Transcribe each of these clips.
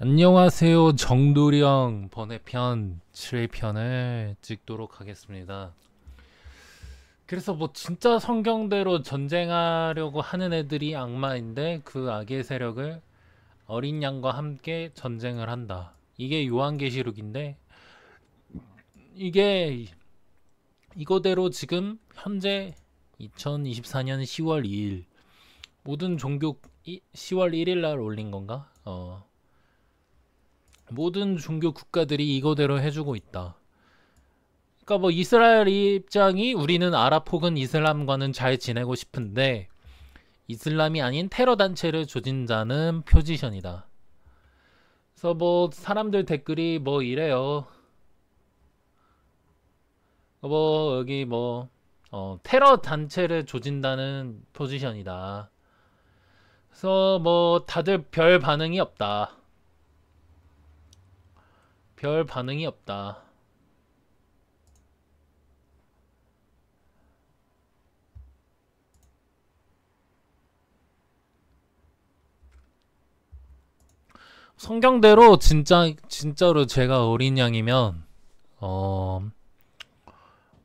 안녕하세요. 정도령 번외편 7회편을 찍도록 하겠습니다. 그래서 뭐 진짜 성경대로 전쟁하려고 하는 애들이 악마인데 그 악의 세력을 어린 양과 함께 전쟁을 한다. 이게 요한계시록인데 이게 이거대로 지금 현재 2024년 10월 2일 모든 종교 10월 1일 날 올린 건가? 모든 종교 국가들이 이거대로 해주고 있다. 그러니까 뭐 이스라엘 입장이 우리는 아랍 혹은 이슬람과는 잘 지내고 싶은데 이슬람이 아닌 테러 단체를 조진 자는 포지션이다. 그래서 뭐 사람들 댓글이 뭐 이래요. 뭐 여기 뭐 테러 단체를 조진다는 포지션이다. 그래서 뭐 다들 별 반응이 없다. 별 반응이 없다. 성경대로 진짜로 제가 어린 양이면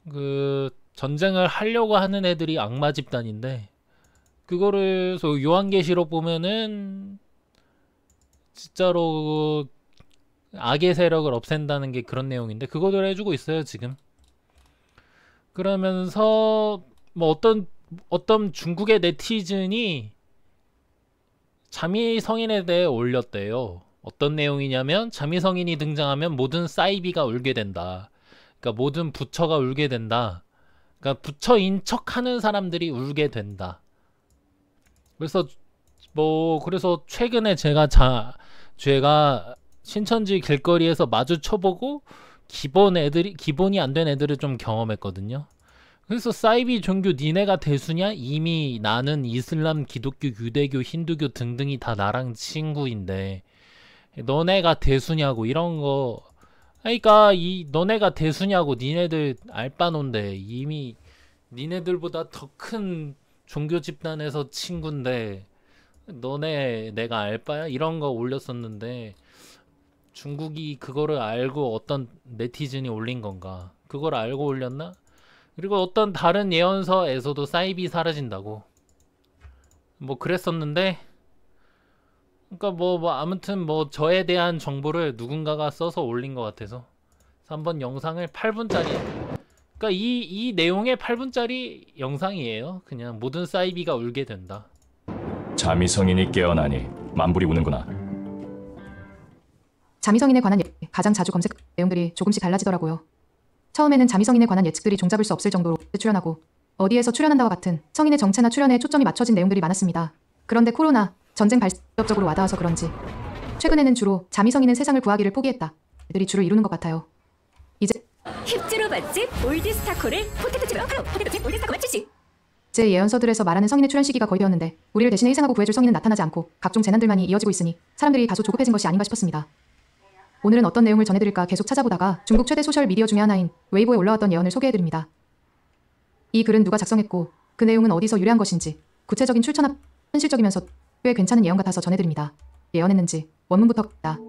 그 전쟁을 하려고 하는 애들이 악마 집단인데 그거를 요한계시록 보면은 진짜로 악의 세력을 없앤다는 게 그런 내용인데 그거를 해주고 있어요 지금. 그러면서 뭐 어떤 중국의 네티즌이 자미성인에 대해 올렸대요. 어떤 내용이냐면 자미성인이 등장하면 모든 사이비가 울게 된다. 그러니까 모든 부처가 울게 된다. 그러니까 부처인 척하는 사람들이 울게 된다. 그래서 최근에 제가 신천지 길거리에서 마주쳐보고 기본이 안 된 애들을 좀 경험했거든요. 그래서 사이비 종교 니네가 대수냐? 이미 나는 이슬람, 기독교, 유대교, 힌두교 등등이 다 나랑 친구인데 너네가 대수냐고 이런 거. 그러니까 너네가 대수냐고. 니네들 알바논데 이미 니네들보다 더 큰 종교 집단에서 친구인데 내가 알바야? 이런 거 올렸었는데 중국이 그거를 알고 어떤 네티즌이 올린 건가? 그걸 알고 올렸나? 그리고 어떤 다른 예언서에서도 사이비 사라진다고 뭐 그랬었는데, 그러니까 아무튼 뭐 저에 대한 정보를 누군가가 써서 올린 것 같아서 한번 영상을 8분짜리, 그러니까 이 내용의 8분짜리 영상이에요. 그냥 모든 사이비가 울게 된다. 자미성인이 깨어나니 만불이 우는구나. 자미성인에 관한 가장 자주 검색 내용들이 조금씩 달라지더라고요. 처음에는 자미성인에 관한 예측들이 종잡을 수 없을 정도로 출연하고 어디에서 출연한다와 같은 성인의 정체나 출연에 초점이 맞춰진 내용들이 많았습니다. 그런데 코로나, 전쟁 발생적으로 와닿아서 그런지 최근에는 주로 자미성인은 세상을 구하기를 포기했다. 들이 주를 이루는 것 같아요. 이제 힙즈로 맛집 올드스타코를 포테토칩으로 포테토칩 올드스타코 출시. 제 예언서들에서 말하는 성인의 출연 시기가 거의 되었는데 우리를 대신에 희생하고 구해줄 성인은 나타나지 않고 각종 재난들만이 이어지고 있으니 사람들이 다소 조급해진 것이 아닌가 싶었습니다. 오늘은 어떤 내용을 전해드릴까 계속 찾아보다가 중국 최대 소셜미디어 중에 하나인 웨이보에 올라왔던 예언을 소개해드립니다. 이 글은 누가 작성했고 그 내용은 어디서 유래한 것인지 구체적인 출처나 현실적이면서 꽤 괜찮은 예언 같아서 전해드립니다. 예언했는지 원문부터 다.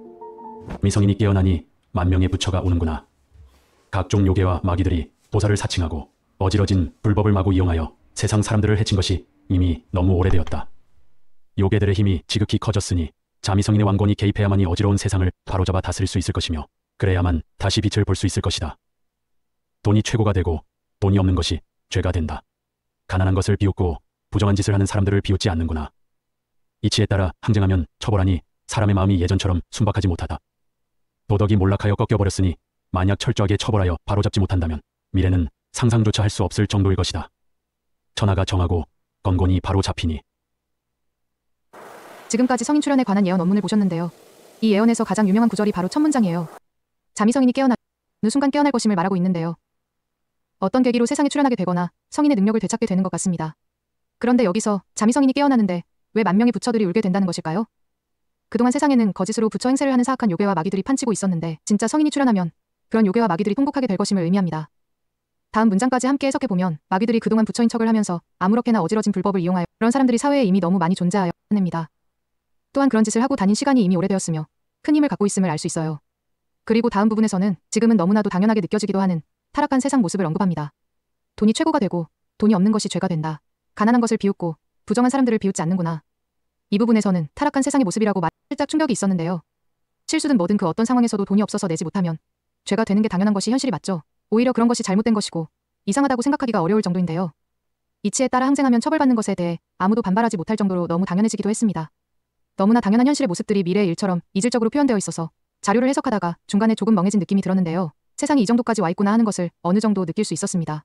미성인이 깨어나니 만명의 부처가 오는구나. 각종 요괴와 마귀들이 보살을 사칭하고 어지러진 불법을 마구 이용하여 세상 사람들을 해친 것이 이미 너무 오래되었다. 요괴들의 힘이 지극히 커졌으니 자미성인의 왕권이 개입해야만이 어지러운 세상을 바로잡아 다스릴 수 있을 것이며 그래야만 다시 빛을 볼 수 있을 것이다. 돈이 최고가 되고 돈이 없는 것이 죄가 된다. 가난한 것을 비웃고 부정한 짓을 하는 사람들을 비웃지 않는구나. 이치에 따라 항쟁하면 처벌하니 사람의 마음이 예전처럼 순박하지 못하다. 도덕이 몰락하여 꺾여버렸으니 만약 철저하게 처벌하여 바로잡지 못한다면 미래는 상상조차 할 수 없을 정도일 것이다. 천하가 정하고 건곤이 바로 잡히니. 지금까지 성인 출연에 관한 예언 원문을 보셨는데요. 이 예언에서 가장 유명한 구절이 바로 첫 문장이에요. 자미성인이 깨어나는 순간 깨어날 것임을 말하고 있는데요. 어떤 계기로 세상에 출연하게 되거나 성인의 능력을 되찾게 되는 것 같습니다. 그런데 여기서 자미성인이 깨어나는데 왜 만명의 부처들이 울게 된다는 것일까요? 그동안 세상에는 거짓으로 부처 행세를 하는 사악한 요괴와 마귀들이 판치고 있었는데 진짜 성인이 출연하면 그런 요괴와 마귀들이 통곡하게 될 것임을 의미합니다. 다음 문장까지 함께 해석해보면 마귀들이 그동안 부처인 척을 하면서 아무렇게나 어지러진 불법을 이용하여 그런 사람들이 사회에 이미 너무 많이 존재하여 합니다. 또한 그런 짓을 하고 다닌 시간이 이미 오래되었으며 큰 힘을 갖고 있음을 알 수 있어요. 그리고 다음 부분에서는 지금은 너무나도 당연하게 느껴지기도 하는 타락한 세상 모습을 언급합니다. 돈이 최고가 되고 돈이 없는 것이 죄가 된다. 가난한 것을 비웃고 부정한 사람들을 비웃지 않는구나. 이 부분에서는 타락한 세상의 모습이라고 살짝 충격이 있었는데요. 실수든 뭐든 그 어떤 상황에서도 돈이 없어서 내지 못하면 죄가 되는 게 당연한 것이 현실이 맞죠. 오히려 그런 것이 잘못된 것이고 이상하다고 생각하기가 어려울 정도인데요. 이치에 따라 항쟁하면 처벌받는 것에 대해 아무도 반발하지 못할 정도로 너무 당연해지기도 했습니다. 너무나 당연한 현실의 모습들이 미래의 일처럼 이질적으로 표현되어 있어서 자료를 해석하다가 중간에 조금 멍해진 느낌이 들었는데요. 세상이 이 정도까지 와 있구나 하는 것을 어느 정도 느낄 수 있었습니다.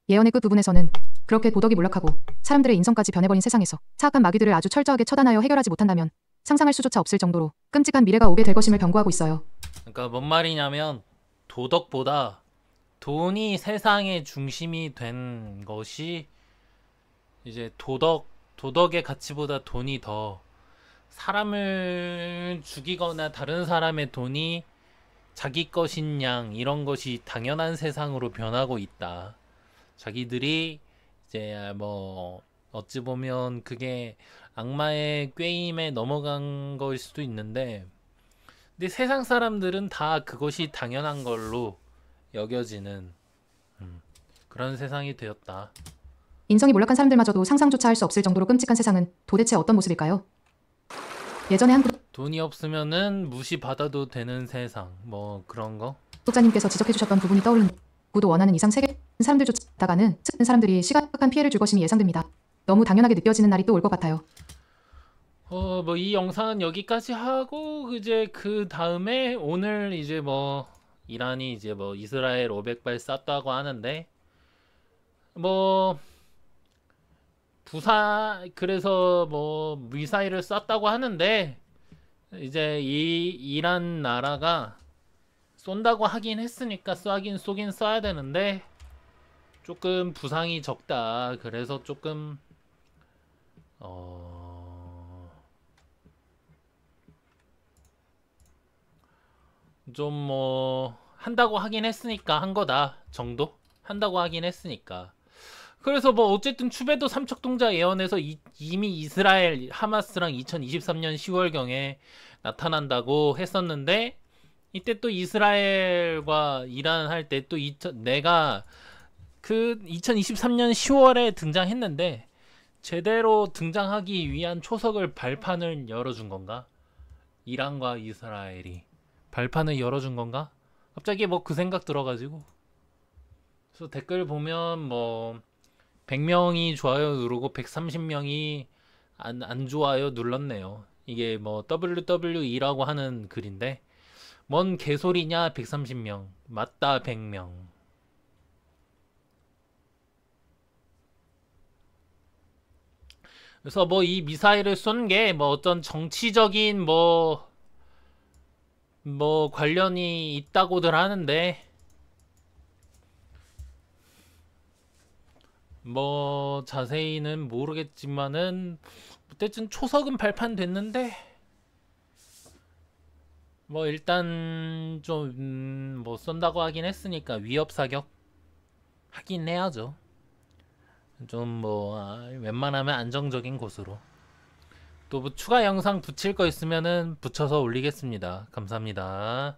예언의 끝 부분에서는 그렇게 도덕이 몰락하고 사람들의 인성까지 변해버린 세상에서 사악한 마귀들을 아주 철저하게 처단하여 해결하지 못한다면 상상할 수조차 없을 정도로 끔찍한 미래가 오게 될 것임을 경고하고 있어요. 그러니까 뭔 말이냐면 도덕보다 돈이 세상의 중심이 된 것이 이제 도덕의 가치보다 돈이 더 사람을 죽이거나 다른 사람의 돈이 자기 것인 양 이런 것이 당연한 세상으로 변하고 있다. 자기들이 이제 뭐 어찌 보면 그게 악마의 꾀임에 넘어간 거일 수도 있는데 근데 세상 사람들은 다 그것이 당연한 걸로 여겨지는 그런 세상이 되었다. 인성이 몰락한 사람들마저도 상상조차 할 수 없을 정도로 끔찍한 세상은 도대체 어떤 모습일까요? 예전에 한 돈이 없으면은 무시받아도 되는 세상 뭐 그런 거? 구독자님께서 지적해주셨던 부분이 떠오르는 구도 원하는 이상 세계 사람들조차다가는 사람들이 시각한 피해를 줄 것임이 예상됩니다. 너무 당연하게 느껴지는 날이 또 올 것 같아요. 뭐 이 영상은 여기까지 하고 이제 그 다음에 오늘 이제 뭐 이란이 이제 뭐 이스라엘 500발 쐈다고 하는데 뭐 그래서 뭐 미사일을 쐈다고 하는데 이제 이 이란 나라가 쏜다고 하긴 했으니까 쏘긴 쏴야 되는데 조금 부상이 적다. 그래서 조금 좀 뭐 한다고 하긴 했으니까 한 거다 정도? 한다고 하긴 했으니까. 그래서 뭐 어쨌든 추배도 삼척동자 예언에서 이미 이스라엘 하마스랑 2023년 10월경에 나타난다고 했었는데 이때 또 이스라엘과 이란 할 때 또 내가 그 2023년 10월에 등장했는데 제대로 등장하기 위한 초석을 발판을 열어준 건가? 이란과 이스라엘이 발판을 열어준 건가? 갑자기 뭐 그 생각 들어가지고 그래서 댓글 보면 뭐 100명이 좋아요 누르고 130명이 안 좋아요 눌렀네요. 이게 뭐 WWE라고 하는 글인데 뭔 개소리냐 130명 맞다 100명. 그래서 뭐 이 미사일을 쏜 게 뭐 어떤 정치적인 뭐 관련이 있다고들 하는데 뭐 자세히는 모르겠지만은 어쨌든 초석은 발판됐는데 뭐 일단 좀 뭐 쏜다고 하긴 했으니까 위협 사격 하긴 해야죠. 좀 뭐 웬만하면 안정적인 곳으로 또 뭐 추가 영상 붙일 거 있으면은 붙여서 올리겠습니다. 감사합니다.